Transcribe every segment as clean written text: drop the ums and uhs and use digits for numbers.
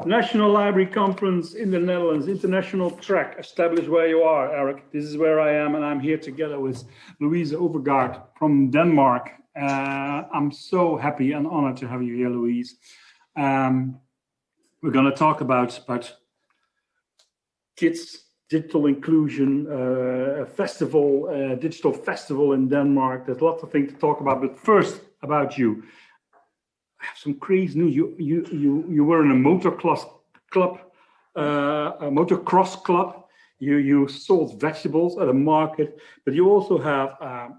National Library Conference in the Netherlands, international track. Establish where you are, Eric. This is where I am, and I'm here together with Louise Overgaard from Denmark. I'm so happy and honored to have you here, Louise. We're going to talk about kids, digital inclusion, a festival, digital festival in Denmark. There's lots of things to talk about, but first about you. I have some crazy news. You were in a motocross club. You sold vegetables at a market, but you also have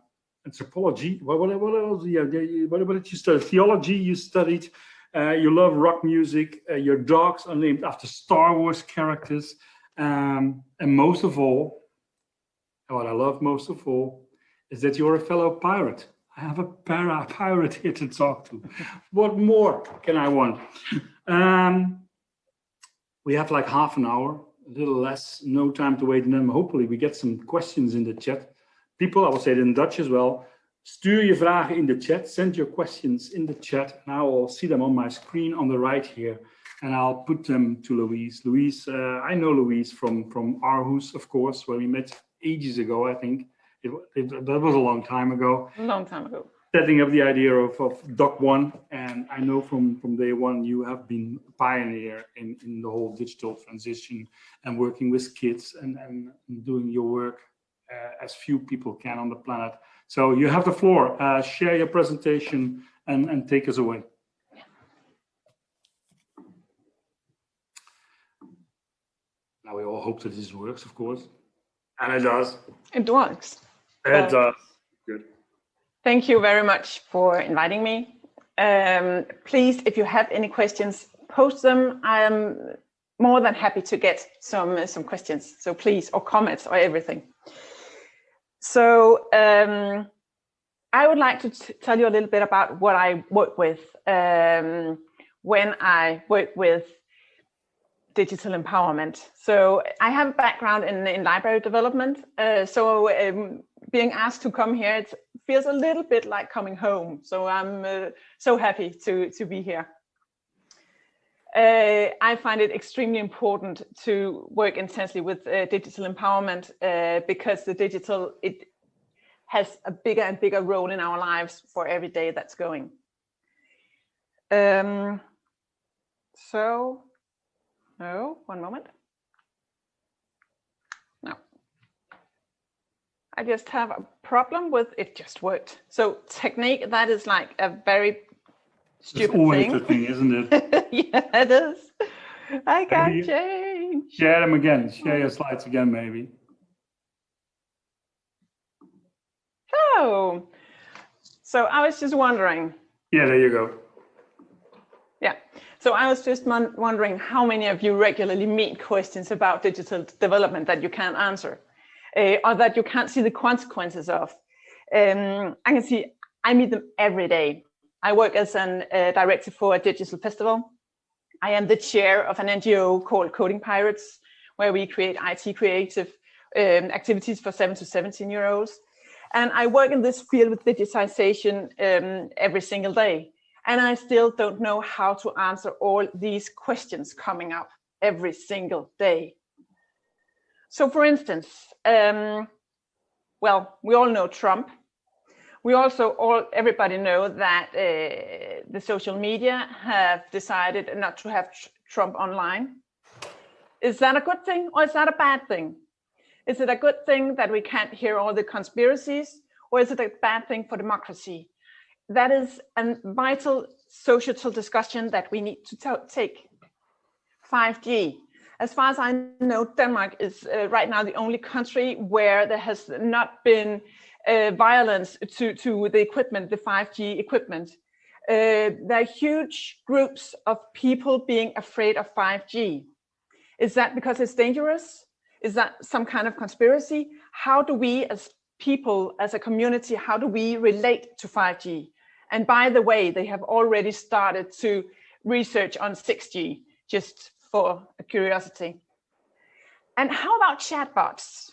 anthropology. What else? Yeah, what did you study? Theology. You studied. You love rock music. Your dogs are named after Star Wars characters. And most of all, what I love most of all is that you're a fellow pirate. I have a pirate here to talk to. What more can I want? We have like half an hour, a little less, no time to wait. And then hopefully we get some questions in the chat. People, I will say it in Dutch as well. Stuur je vragen in the chat. Send your questions in the chat. And I will see them on my screen on the right here. And I'll put them to Louise. Louise, I know Louise from Aarhus, of course, where we met ages ago, I think. That was a long time ago. A long time ago. Setting up the idea of Doc One, and I know from day one you have been a pioneer in the whole digital transition and working with kids and doing your work as few people can on the planet. So you have the floor. Share your presentation and take us away. Now we all hope that this works, of course, and it does. It works. It does. Good. Thank you very much for inviting me. Please, if you have any questions, post them. I am more than happy to get some questions. So please, or comments, or everything. So I would like to tell you a little bit about what I work with when I work with digital empowerment. So I have a background in library development. Being asked to come here, it feels a little bit like coming home. So I'm so happy to be here. I find it extremely important to work intensely with digital empowerment because the digital, it has a bigger and bigger role in our lives for every day that's going. No, one moment. No. I just have a problem with it just worked. So technique, that is like a very stupid thing. It's always a thing, isn't it? Yeah, it is. I can't change. Share them again. Share your slides again, maybe. Oh, so I was just wondering. Yeah, there you go. Yeah. So I was just wondering how many of you regularly meet questions about digital development that you can't answer or that you can't see the consequences of. I can see I meet them every day. I work as an director for a digital festival. I am the chair of an NGO called Coding Pirates, where we create IT creative activities for 7 to 17-year-olds. And I work in this field with digitization every single day. And I still don't know how to answer all these questions coming up every single day. So for instance, well, we all know Trump. We also everybody know that the social media have decided not to have Trump online. Is that a good thing or is that a bad thing? Is it a good thing that we can't hear all the conspiracies, or is it a bad thing for democracy? That is a vital societal discussion that we need to take. 5G. As far as I know, Denmark is right now the only country where there has not been violence to the equipment, the 5G equipment. There are huge groups of people being afraid of 5G. Is that because it's dangerous? Is that some kind of conspiracy? How do we as people, as a community, how do we relate to 5G? And by the way, they have already started to research on 6G, just for a curiosity. And how about chatbots?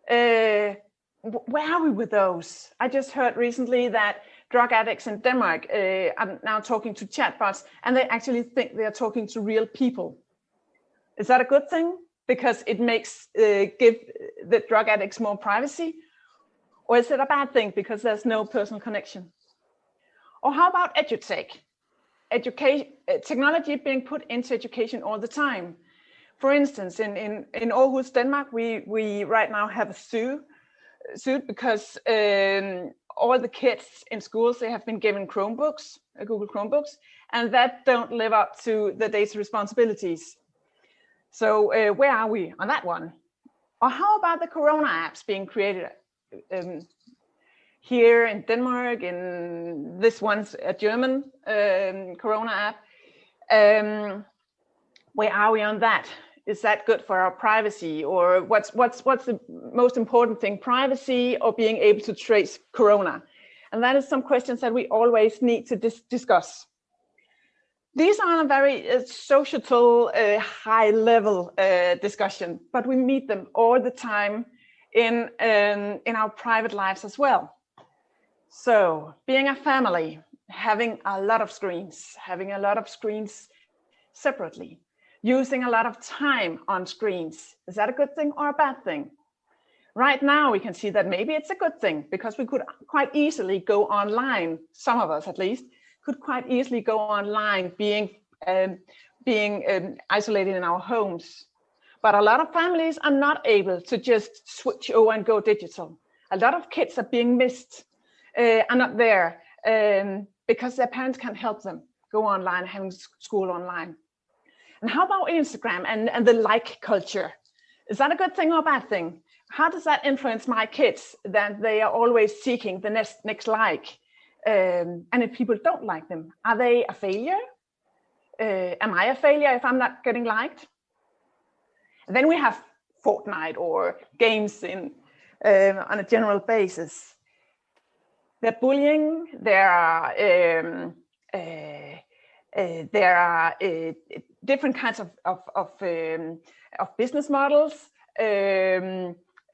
Where are we with those? I just heard recently that drug addicts in Denmark are now talking to chatbots, and they actually think they are talking to real people. Is that a good thing? Because it makes give the drug addicts more privacy? Or is it a bad thing because there's no personal connection? Or how about edutech? Technology being put into education all the time. For instance, in Aarhus, Denmark, we right now have a suit because all the kids in schools, they have been given Chromebooks, Google Chromebooks, and that don't live up to the data responsibilities. So where are we on that one? Or how about the Corona apps being created here in Denmark? In this one's a German Corona app. Where are we on that? Is that good for our privacy? Or what's the most important thing, privacy or being able to trace Corona? And that is some questions that we always need to discuss. These are a very societal, high-level discussion, but we meet them all the time in our private lives as well. So, being a family, having a lot of screens separately, using a lot of time on screens. Is that a good thing or a bad thing? Right now, we can see that maybe it's a good thing because we could quite easily go online, some of us at least, could quite easily go online being isolated in our homes. But a lot of families are not able to just switch over and go digital. A lot of kids are being missed, are not there because their parents can't help them go online, having school online. And how about Instagram and the like culture? Is that a good thing or a bad thing? How does that influence my kids that they are always seeking the next like? And if people don't like them, are they a failure? Am I a failure if I'm not getting liked? And then we have Fortnite or games on a general basis. They're bullying. There are different kinds of business models.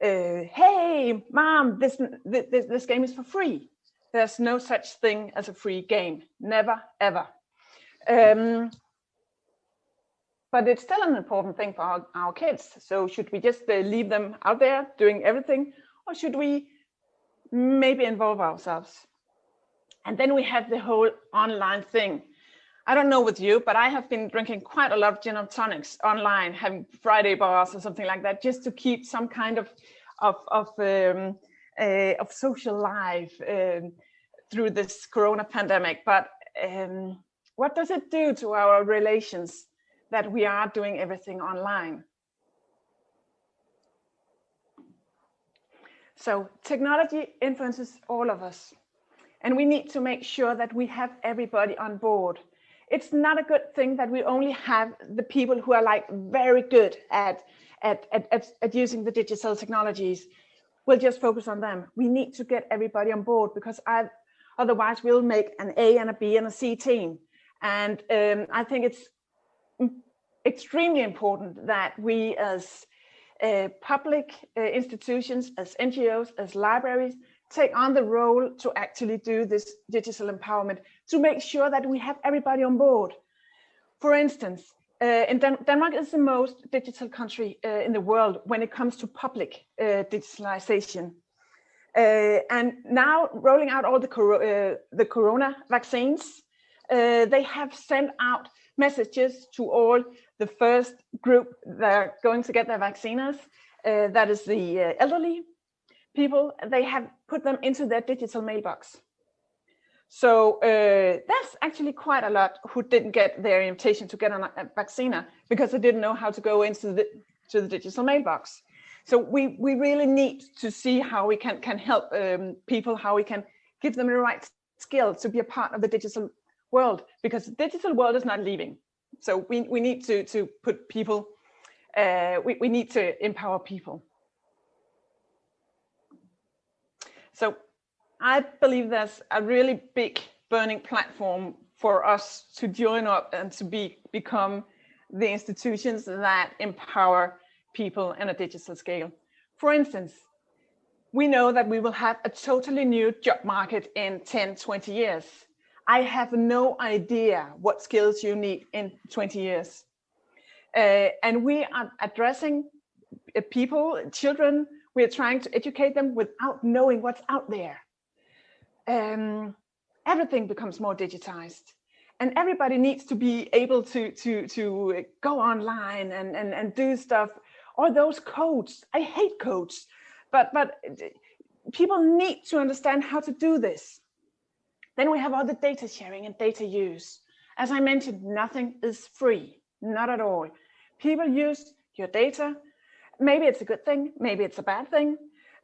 Hey, mom, this game is for free. There's no such thing as a free game. Never, ever. But it's still an important thing for our kids. So should we just leave them out there doing everything? Or should we maybe involve ourselves? And then we have the whole online thing. I don't know with you, but I have been drinking quite a lot of gin and tonics online, having Friday bars or something like that, just to keep some kind of social life through this Corona pandemic. But what does it do to our relations that we are doing everything online? So technology influences all of us, and we need to make sure that we have everybody on board. It's not a good thing that we only have the people who are like very good at using the digital technologies. We'll just focus on them. We need to get everybody on board because otherwise we'll make an A and a B and a C team. And I think it's extremely important that we as public institutions, as NGOs, as libraries, take on the role to actually do this digital empowerment, to make sure that we have everybody on board. For instance, Denmark is the most digital country in the world when it comes to public digitalization. And now rolling out all the Corona vaccines, they have sent out messages to all the first group that are going to get their vaccines, that is the elderly people. They have put them into their digital mailbox. So that's actually quite a lot who didn't get their invitation to get on a vaccine because they didn't know how to go into the digital mailbox. So we really need to see how we can help people, how we can give them the right skills to be a part of the digital world, because the digital world is not leaving. So we need to put people, we need to empower people. So I believe there's a really big burning platform for us to join up and to become the institutions that empower people in a digital scale. For instance, we know that we will have a totally new job market in 10, 20 years. I have no idea what skills you need in 20 years. And we are addressing people, children. We are trying to educate them without knowing what's out there. Everything becomes more digitized, and everybody needs to be able to go online and do stuff. Or those codes. I hate codes, but people need to understand how to do this. Then we have all the data sharing and data use. As I mentioned, nothing is free, not at all. People use your data. Maybe it's a good thing, maybe it's a bad thing.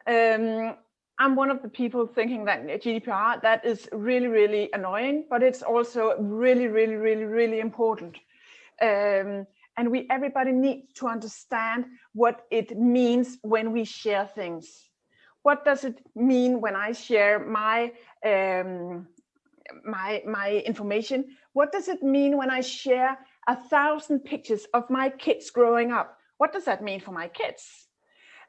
I'm one of the people thinking that GDPR, that is really, really annoying, but it's also really, really, really, really important. And everybody needs to understand what it means when we share things. What does it mean when I share my my information? What does it mean when I share 1,000 pictures of my kids growing up? What does that mean for my kids?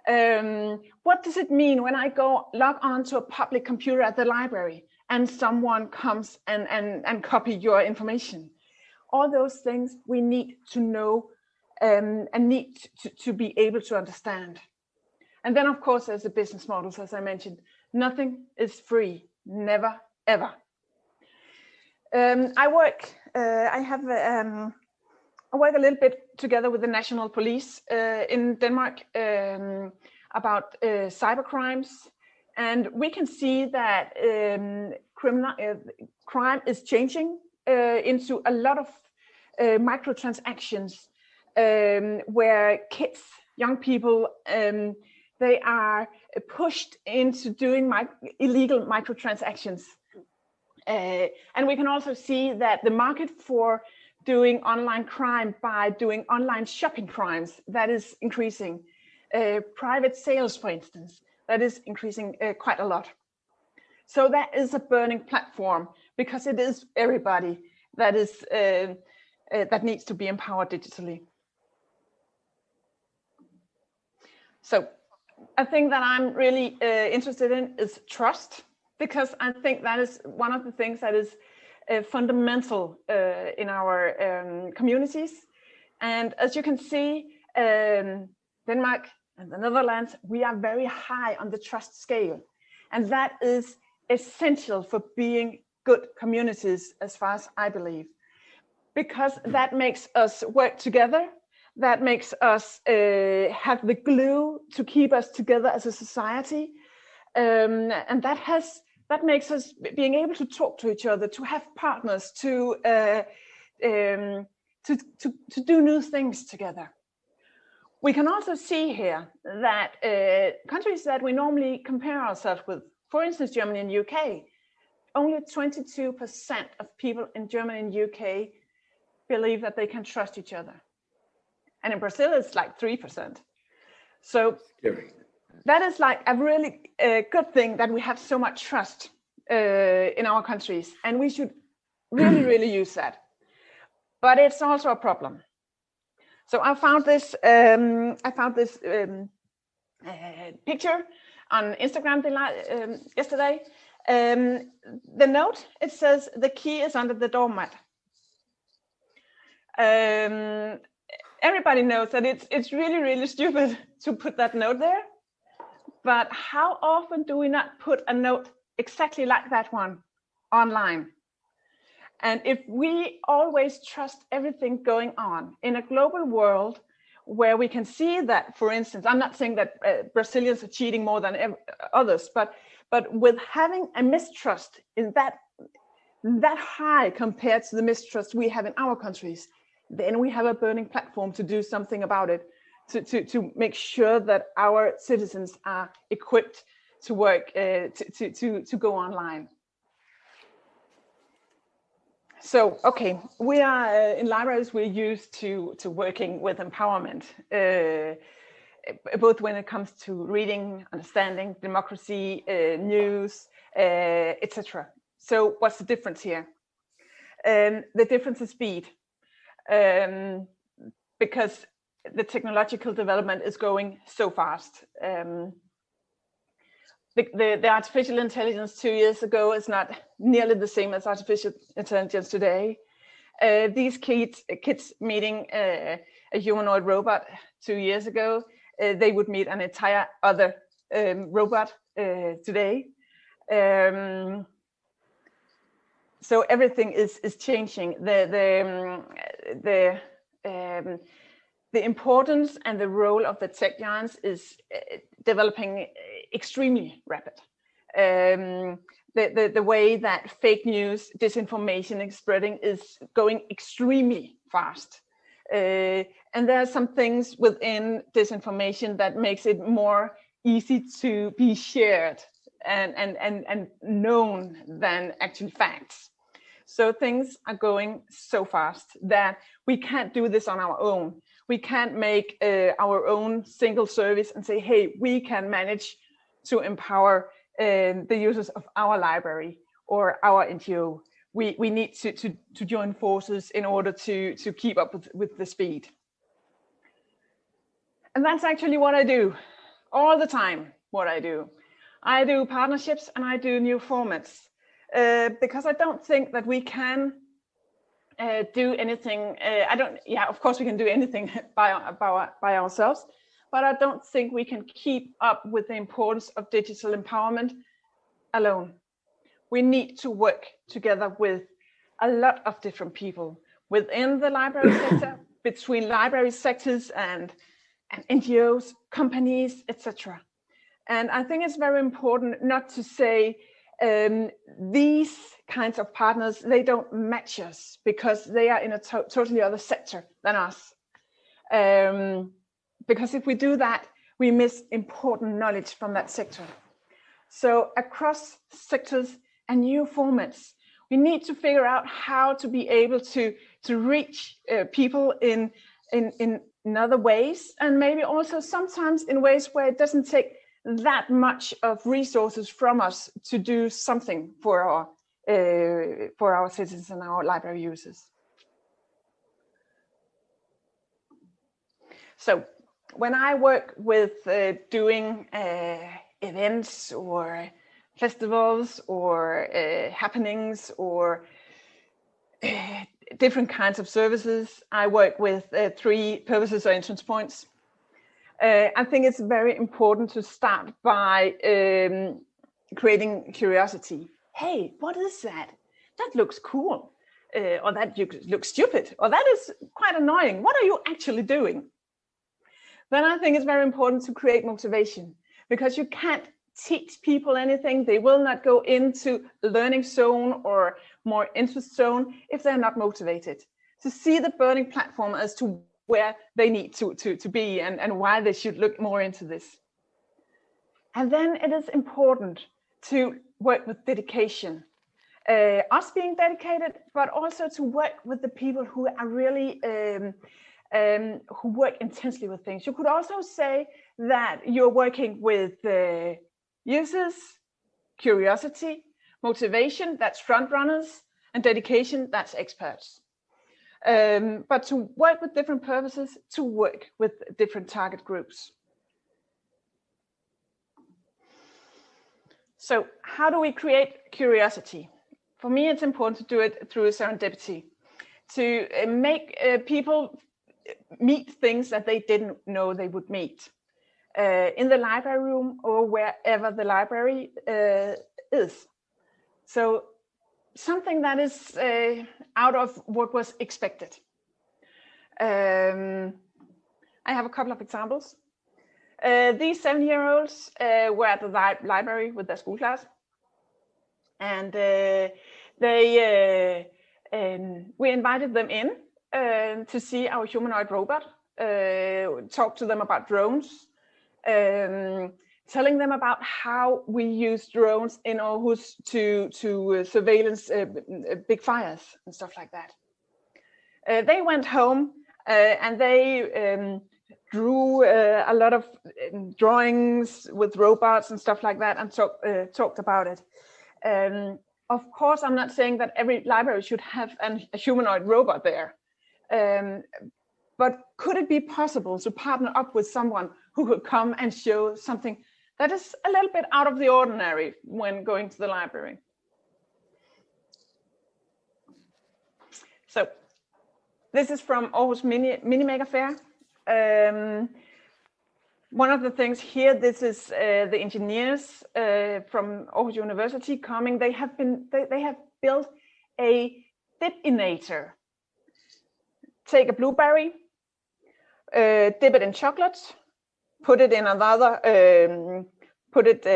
What does it mean when I log on to a public computer at the library and someone comes and copy your information? All those things we need to know and need to be able to understand. And then, of course, there's the business models, as I mentioned. Nothing is free, never, ever. I work a little bit together with the National Police in Denmark about cyber crimes, and we can see that crime is changing into a lot of microtransactions where kids, young people, they are pushed into doing illegal microtransactions. And we can also see that the market for doing online crime by doing online shopping crimes, that is increasing. Private sales, for instance, that is increasing quite a lot. So that is a burning platform because it is everybody that is that needs to be empowered digitally. So a thing that I'm really interested in is trust, because I think that is one of the things that is fundamental in our communities. And as you can see, Denmark and the Netherlands, we are very high on the trust scale. And that is essential for being good communities, as far as I believe, because that makes us work together. That makes us have the glue to keep us together as a society. And that makes us being able to talk to each other, to have partners, to do new things together. We can also see here that countries that we normally compare ourselves with, for instance, Germany and UK, only 22% of people in Germany and UK believe that they can trust each other. And in Brazil, it's like 3%. So that is like a really good thing that we have so much trust in our countries, and we should really, really use that. But it's also a problem. So I found this picture on Instagram yesterday. The note, it says, "The key is under the doormat." Everybody knows that it's really, really stupid to put that note there. But how often do we not put a note exactly like that one online? And if we always trust everything going on in a global world where we can see that, for instance, I'm not saying that Brazilians are cheating more than others, but with having a mistrust in that high compared to the mistrust we have in our countries, then we have a burning platform to do something about it, to make sure that our citizens are equipped to work, to go online. So, okay, we are in libraries, we're used to working with empowerment, both when it comes to reading, understanding, democracy, news, etc. So what's the difference here? The difference is speed. Because the technological development is going so fast. The artificial intelligence 2 years ago is not nearly the same as artificial intelligence today. These kids meeting a humanoid robot 2 years ago, they would meet an entire other robot today. So everything is changing. The importance and the role of the tech giants is developing extremely rapid. The way that fake news, disinformation is spreading is going extremely fast. And there are some things within disinformation that makes it more easy to be shared and known than actual facts. So things are going so fast that we can't do this on our own. We can't make our own single service and say, hey, we can manage to empower the users of our library or our NGO. We need to join forces in order to keep up with the speed. And that's actually what I do all the time, what I do. I do partnerships and I do new formats because I don't think that we can do anything. Of course we can do anything by ourselves, but I don't think we can keep up with the importance of digital empowerment alone. We need to work together with a lot of different people within the library sector, between library sectors and NGOs, companies, etc. And I think it's very important not to say these kinds of partners, they don't match us because they are in a totally other sector than us. Because if we do that, we miss important knowledge from that sector. So across sectors and new formats, we need to figure out how to be able to reach people in other ways, and maybe also sometimes in ways where it doesn't take that much of resources from us to do something for our citizens and our library users. So when I work with doing events or festivals or happenings or different kinds of services, I work with 3 purposes or entrance points. I think it's very important to start by creating curiosity. Hey, what is that? That looks cool. Or that looks stupid. Or that is quite annoying. What are you actually doing? Then I think it's very important to create motivation, because you can't teach people anything. They will not go into a learning zone or more interest zone if they're not motivated. To see the burning platform as to where they need to be and why they should look more into this. And then it is important to work with dedication. Us being dedicated, but also to work with the people who are really, who work intensely with things. You could also say that you're working with users, curiosity, motivation, that's front runners, and dedication, that's experts. But to work with different purposes, to work with different target groups. So how do we create curiosity? For me, it's important to do it through serendipity, to make people meet things that they didn't know they would meet in the library room or wherever the library is. So something that is out of what was expected. I have a couple of examples. These 7-year-olds were at the library with their school class, and we invited them in to see our humanoid robot, talk to them about drones, telling them about how we use drones in Aarhus to surveillance big fires and stuff like that. They went home and they drew a lot of drawings with robots and stuff like that and talked about it. Of course, I'm not saying that every library should have a humanoid robot there. But could it be possible to partner up with someone who could come and show something that is a little bit out of the ordinary when going to the library? So This is from Aarhus Mini Maker Fair. One of the things here, this is the engineers from Aarhus University coming. They have built a dipinator. Take a blueberry, dip it in chocolate, put it in another, put it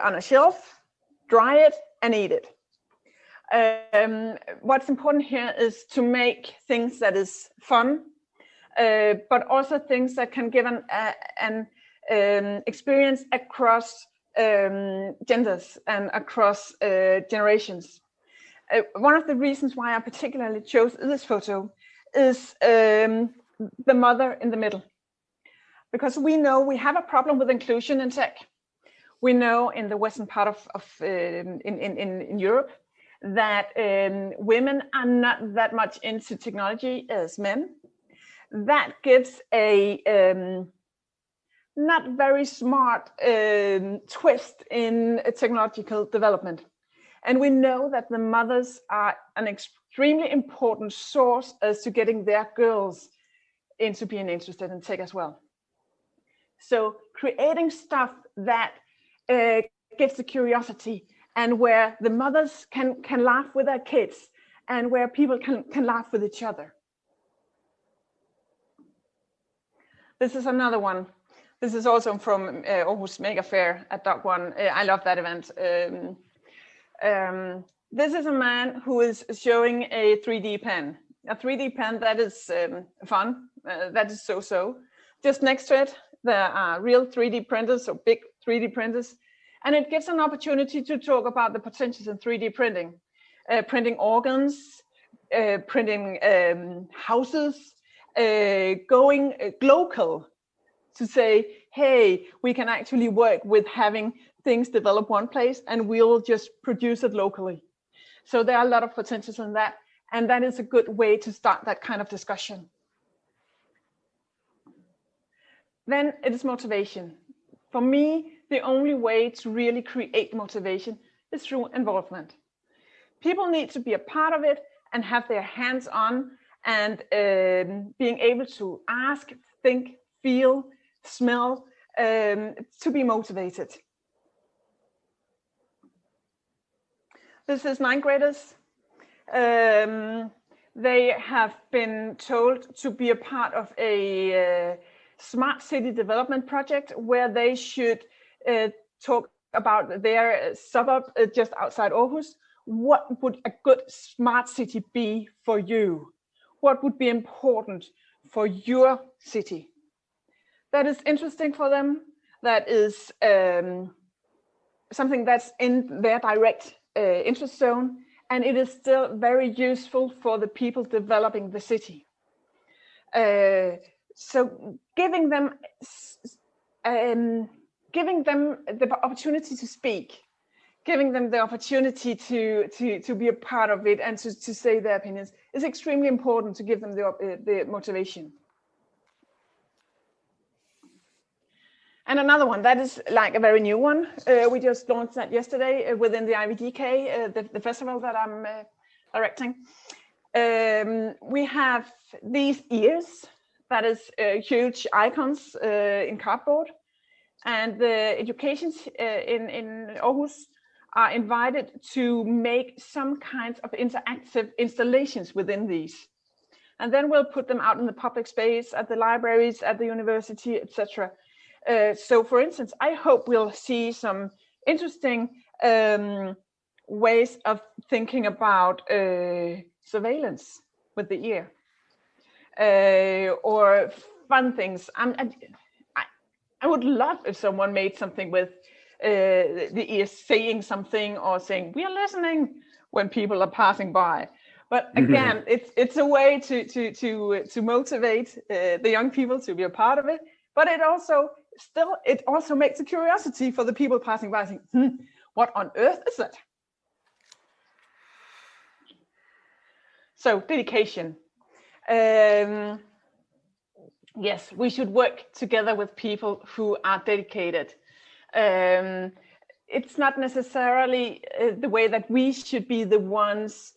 on a shelf, dry it, and eat it. What's important here is to make things that is fun, but also things that can give an experience across genders and across generations. One of the reasons why I particularly chose this photo is the mother in the middle, because we know we have a problem with inclusion in tech. We know in the western part of in Europe that women are not that much into technology as men. That gives a not very smart twist in technological development. And we know that the mothers are an extremely important source as to getting their girls into being interested in tech as well. So creating stuff that gives the curiosity, and where the mothers can laugh with their kids, and where people can laugh with each other. This is another one. This is also from Aarhus Maker Fair at Dog One. I love that event. This is a man who is showing a 3D pen. A 3D pen that is fun. That is so. Just next to it, there are real 3D printers, so big 3D printers. And it gives an opportunity to talk about the potentials in 3D printing. Printing organs, printing houses, going global, to say, hey, we can actually work with having things develop one place and we'll just produce it locally. So there are a lot of potentials in that. And that is a good way to start that kind of discussion. Then it is motivation. For me, the only way to really create motivation is through involvement. People need to be a part of it and have their hands on, and being able to ask, think, feel, smell, to be motivated. This is 9th graders. They have been told to be a part of a smart city development project where they should talk about their suburb just outside Aarhus. What would a good smart city be for you? What would be important for your city? That is interesting for them. That is something that's in their direct interest zone, and it is still very useful for the people developing the city. So giving them the opportunity to speak, giving them the opportunity to be a part of it and to say their opinions is extremely important, to give them the motivation. And another one that is like a very new one. We just launched that yesterday within the IVDK, the festival that I'm directing. We have these ears, that is huge icons in cardboard. And the educations in Aarhus are invited to make some kinds of interactive installations within these. And then we'll put them out in the public space, at the libraries, at the university, etc. So for instance, I hope we'll see some interesting ways of thinking about surveillance with the ear, or fun things. I would love if someone made something with the ear saying something, or saying, we are listening, when people are passing by. But again, it's a way to motivate the young people to be a part of it. But it also makes a curiosity for the people passing by, saying, what on earth is that? So dedication. Yes, we should work together with people who are dedicated. It's not necessarily the way that we should be the ones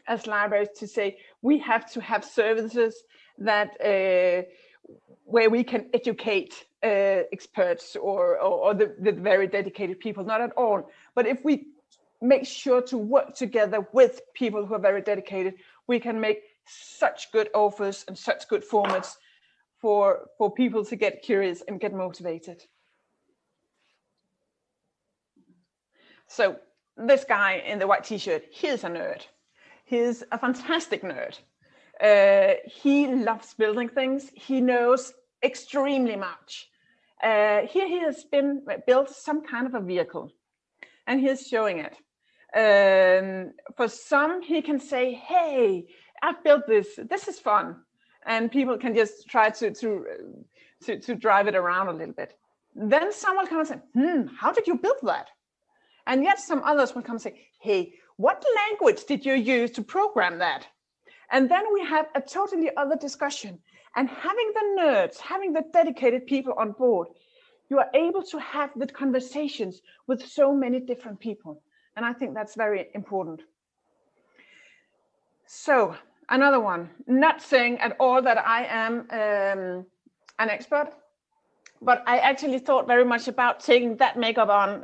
as libraries to say we have to have services that where we can educate experts or the very dedicated people, not at all. But if we make sure to work together with people who are very dedicated, we can make such good offers and such good formats for people to get curious and get motivated. So this guy in the white t-shirt, he's a nerd. He's a fantastic nerd. He loves building things. He knows extremely much. Here he has built some kind of a vehicle, and he's showing it. For some, he can say, "Hey, I've built this. This is fun," and people can just try to drive it around a little bit. Then someone will come and say, "How did you build that?" And yet some others will come and say, "Hey, what language did you use to program that?" And then we have a totally other discussion. And having the nerds, having the dedicated people on board, you are able to have the conversations with so many different people. And I think that's very important. So another one, not saying at all that I am an expert, but I actually thought very much about taking that makeup on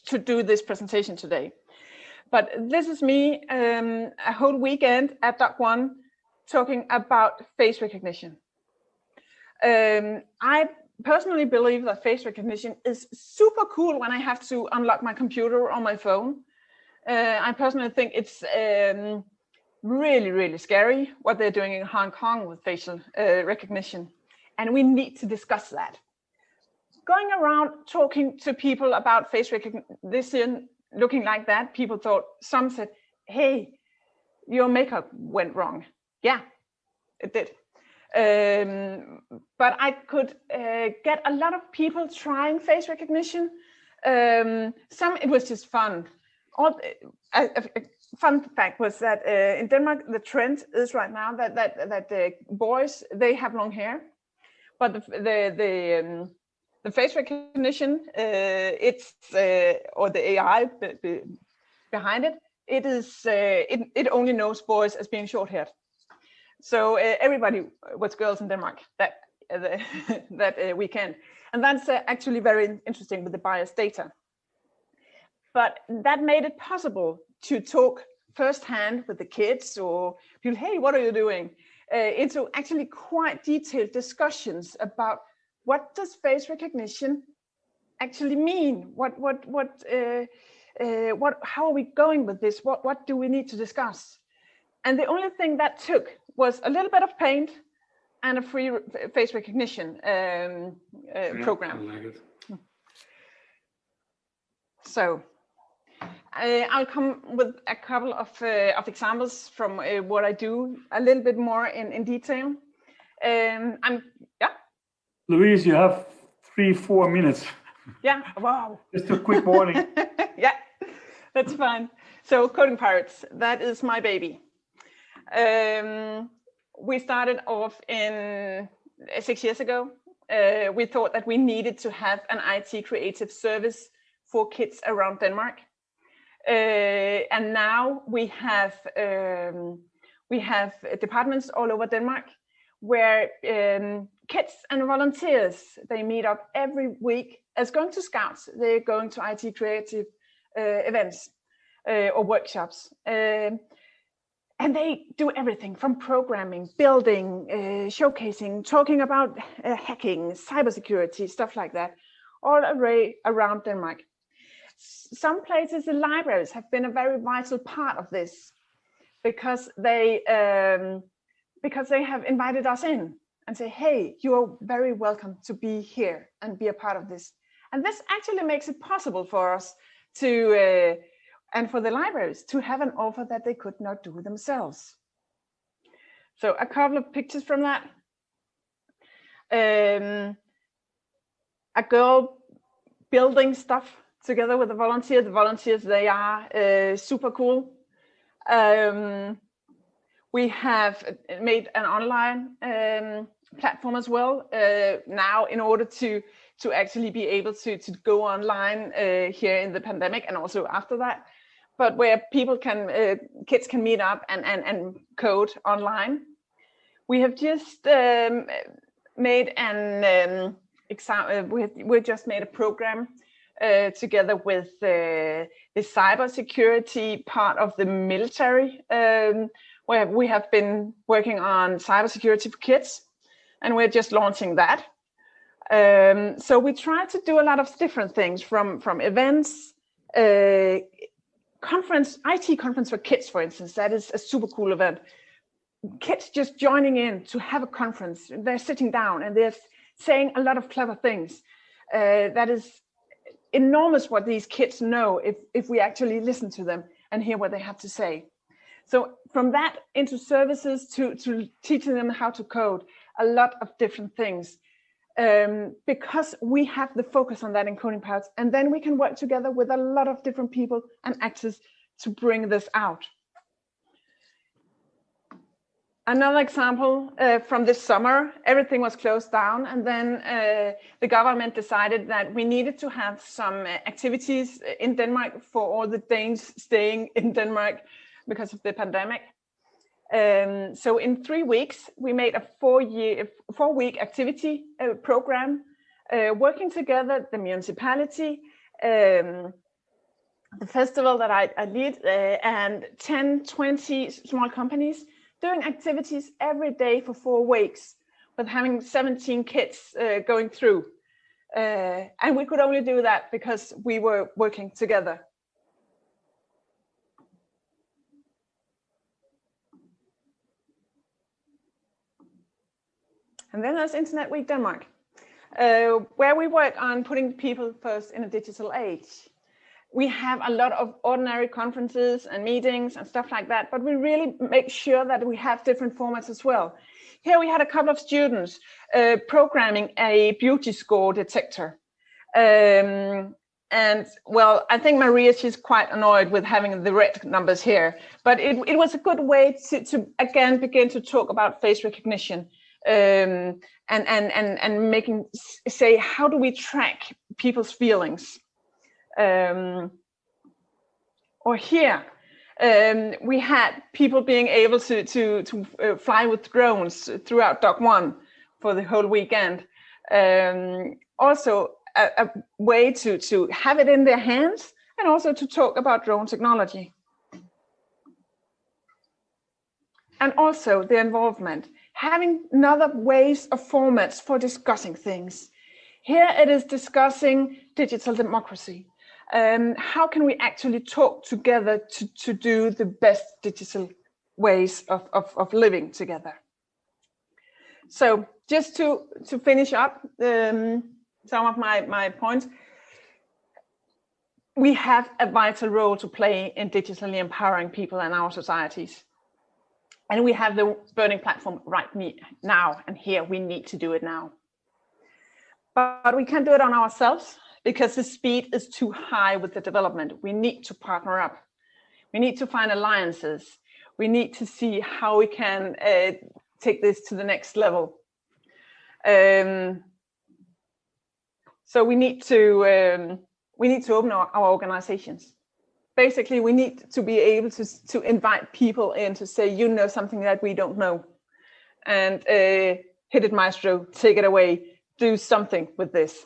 to do this presentation today. But this is me a whole weekend at Doc One talking about face recognition. I personally believe that face recognition is super cool when I have to unlock my computer on my phone. I personally think it's really, really scary what they're doing in Hong Kong with facial recognition. And we need to discuss that. Going around talking to people about face recognition, looking like that, people thought, some said, "Hey, your makeup went wrong." Yeah, it did. But I could get a lot of people trying face recognition. Some, it was just fun. A fun fact was that in Denmark, the trend is right now that the boys, they have long hair, but the face recognition, or the AI behind it, it only knows boys as being short-haired. So everybody was girls in Denmark that weekend, and that's actually very interesting with the biased data. But that made it possible to talk firsthand with the kids or people. Hey, what are you doing? Into actually quite detailed discussions about what does face recognition actually mean? How are we going with this? What do we need to discuss? And the only thing that took was a little bit of paint and a free face recognition program. I like it. So I'll come with a couple of examples from what I do a little bit more in detail. Louise, you have 3-4 minutes. Yeah, wow. Just a quick warning. Yeah, that's fine. So Coding Pirates, that is my baby. We started off in 6 years ago. We thought that we needed to have an IT creative service for kids around Denmark. And now we have departments all over Denmark where kids and volunteers, they meet up every week as going to scouts. They're going to IT creative events or workshops. And they do everything from programming, building, showcasing, talking about hacking, cybersecurity, stuff like that, all around Denmark. Some places, the libraries have been a very vital part of this because they have invited us in and say, hey, you are very welcome to be here and be a part of this. And this actually makes it possible for us to, and for the libraries to have an offer that they could not do themselves. So a couple of pictures from that. A girl building stuff together with a volunteer. The volunteers, they are super cool. We have made an online platform as well now in order to actually be able to go online here in the pandemic and also after that. but where people can, kids can meet up and code online. We have just made an we just made a program together with the cybersecurity part of the military, where we have been working on cybersecurity for kids, and we're just launching that. So we try to do a lot of different things, from events, conference, IT conference for kids, for instance. That is a super cool event. Kids just joining in to have a conference. They're sitting down and they're saying a lot of clever things. That is enormous what these kids know if we actually listen to them and hear what they have to say. So from that into services to teaching them how to code, a lot of different things. Because we have the focus on that in Coding Pirates, and then we can work together with a lot of different people and actors to bring this out. Another example from this summer, everything was closed down, and then the government decided that we needed to have some activities in Denmark for all the Danes staying in Denmark because of the pandemic. So in 3 weeks, we made a 4-week activity program, working together, the municipality, the festival that I lead, and 10-20 small companies, doing activities every day for 4 weeks, with having 17 kids going through. And we could only do that because we were working together. And then there's Internet Week Denmark, where we work on putting people first in a digital age. We have a lot of ordinary conferences and meetings and stuff like that, but we really make sure that we have different formats as well. Here we had a couple of students programming a beauty score detector. And well, I think Maria, she's quite annoyed with having the red numbers here, but it was a good way to again begin to talk about face recognition. And making say, how do we track people's feelings? Or here, we had people being able to fly with drones throughout Doc 1 for the whole weekend. Also a way to have it in their hands, and also to talk about drone technology. And also the involvement. Having another ways of formats for discussing things. Here it is discussing digital democracy. How can we actually talk together to do the best digital ways of living together? So just to finish up some of my points, we have a vital role to play in digitally empowering people in our societies. And we have the burning platform right now, and here we need to do it now. But we can't do it on ourselves because the speed is too high with the development. We need to partner up. We need to find alliances. We need to see how we can take this to the next level. So we need to open our organizations. Basically, we need to be able to invite people in to say, you know something that we don't know. And hit it, maestro, take it away, do something with this.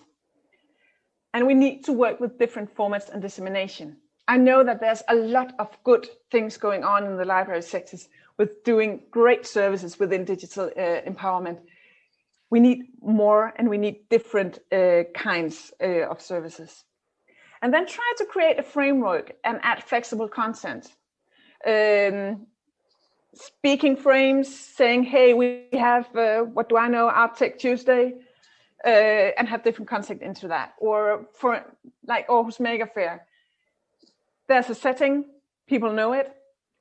And we need to work with different formats and dissemination. I know that there's a lot of good things going on in the library sectors with doing great services within digital empowerment. We need more, and we need different kinds of services. And then try to create a framework and add flexible content. Speaking frames, saying, hey, we have, what do I know, Art Tech Tuesday, and have different content into that. Or for like Aarhus Mega Fair, there's a setting, people know it,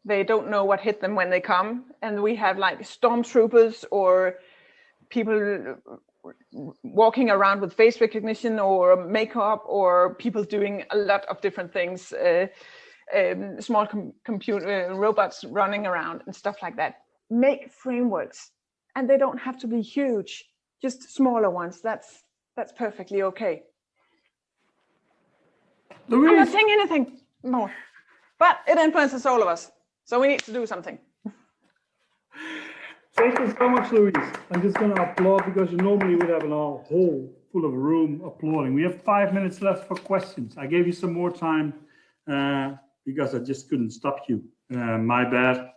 they don't know what hit them when they come. And we have like stormtroopers or people walking around with face recognition or makeup, or people doing a lot of different things, small computer robots running around and stuff like that. Make frameworks, and they don't have to be huge, just smaller ones. That's perfectly okay. Louise, I'm not saying anything more. But it influences all of us, so we need to do something. Thank you so much, Louise. I'm just going to applaud because normally we'd have a whole full of room applauding. We have 5 minutes left for questions. I gave you some more time because I just couldn't stop you. My bad.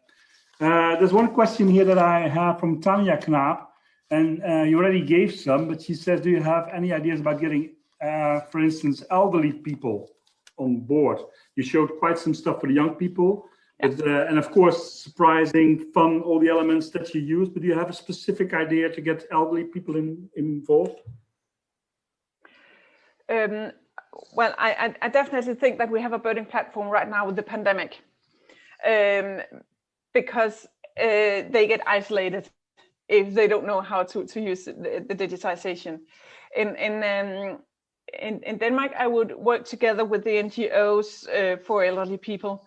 There's one question here that I have from Tanya Knaap, and you already gave some, but she says, do you have any ideas about getting, for instance, elderly people on board? You showed quite some stuff for the young people. But, and of course, surprising, fun, all the elements that you use. But do you have a specific idea to get elderly people involved? Well, I definitely think that we have a burning platform right now with the pandemic, because they get isolated if they don't know how to use the digitization. In Denmark, I would work together with the NGOs for elderly people.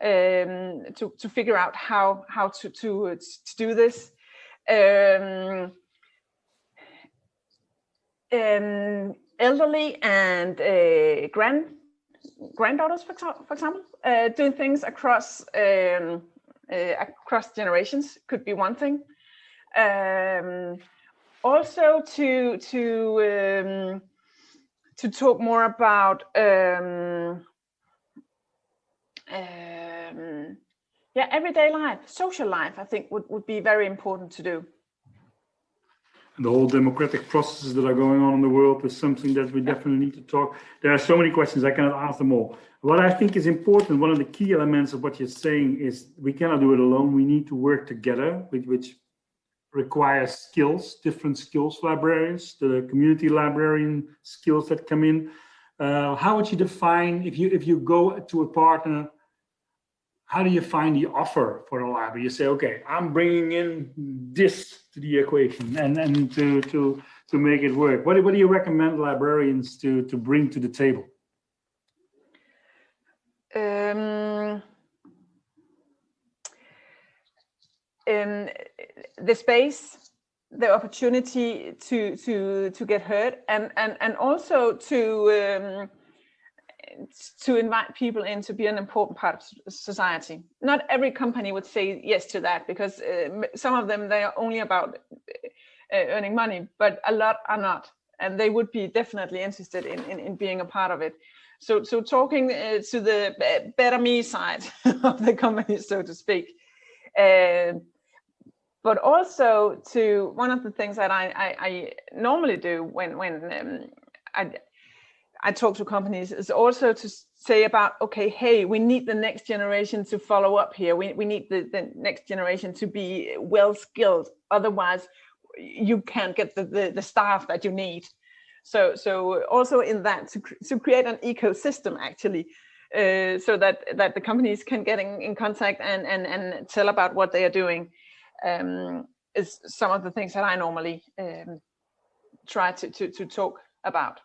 To figure out how to do this. Elderly and granddaughters, for example, doing things across generations could be one thing. Also to talk more about everyday life, social life, I think would be very important to do. The whole democratic processes that are going on in the world is something that we definitely need to talk. There are so many questions, I cannot ask them all. What I think is important, one of the key elements of what you're saying is we cannot do it alone. We need to work together, which requires skills, different skills librarians, the community librarian skills that come in. How would you define, if you go to a partner, how do you find the offer for the library? You say, okay, I'm bringing in this to the equation and to make it work. What do you recommend librarians to bring to the table? The space, the opportunity to get heard, and also to invite people in to be an important part of society. Not every company would say yes to that, because some of them, they are only about earning money, but a lot are not, and they would be definitely interested in being a part of it. So talking to the better me side of the company, so to speak. But also to one of the things that I normally do when I talk to companies is also to say about, okay, hey, we need the next generation to follow up here. We need the next generation to be well skilled. Otherwise, you can't get the staff that you need. So also in that to create an ecosystem actually, so that the companies can get in contact and tell about what they are doing, is some of the things that I normally try to talk about.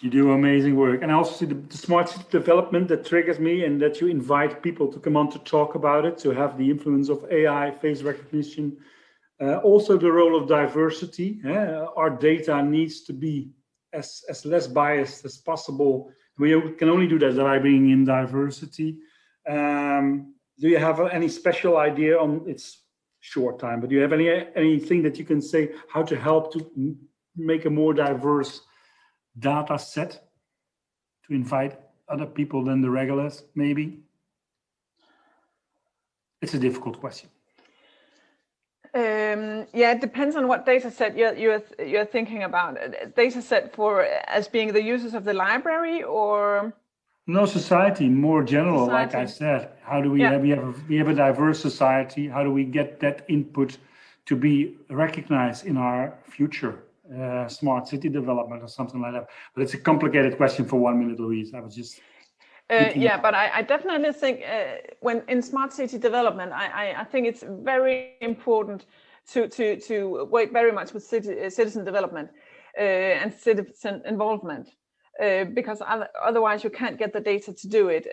You do amazing work. And I also see the smart city development that triggers me, and that you invite people to come on to talk about it, to have the influence of AI, face recognition. Also the role of diversity. Our data needs to be as less biased as possible. We can only do that by bringing in diversity. Do you have any special idea on, it's short time, but do you have anything that you can say how to help to make a more diverse data set, to invite other people than the regulars, maybe? It's a difficult question. Yeah, it depends on what data set you're thinking about. Data set for as being the users of the library, or no, society more general. Society. Like I said, how do we we have a diverse society? How do we get that input to be recognized in our future smart city development or something like that? But it's a complicated question for 1 minute, Louise. I was just but I definitely think when in smart city development, I think it's very important to work very much with citizen development and citizen involvement, because otherwise you can't get the data to do it.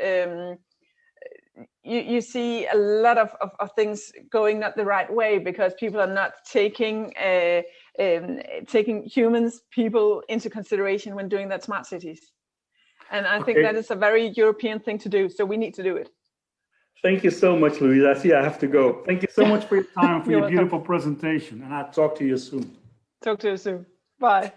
You see a lot of things going not the right way because people are not taking people into consideration when doing that smart cities. And I think that is a very European thing to do. So we need to do it. Thank you so much, Louise. I see I have to go. Thank you so much for your time, for your welcome. beautiful presentation. And I'll talk to you soon. Talk to you soon. Bye.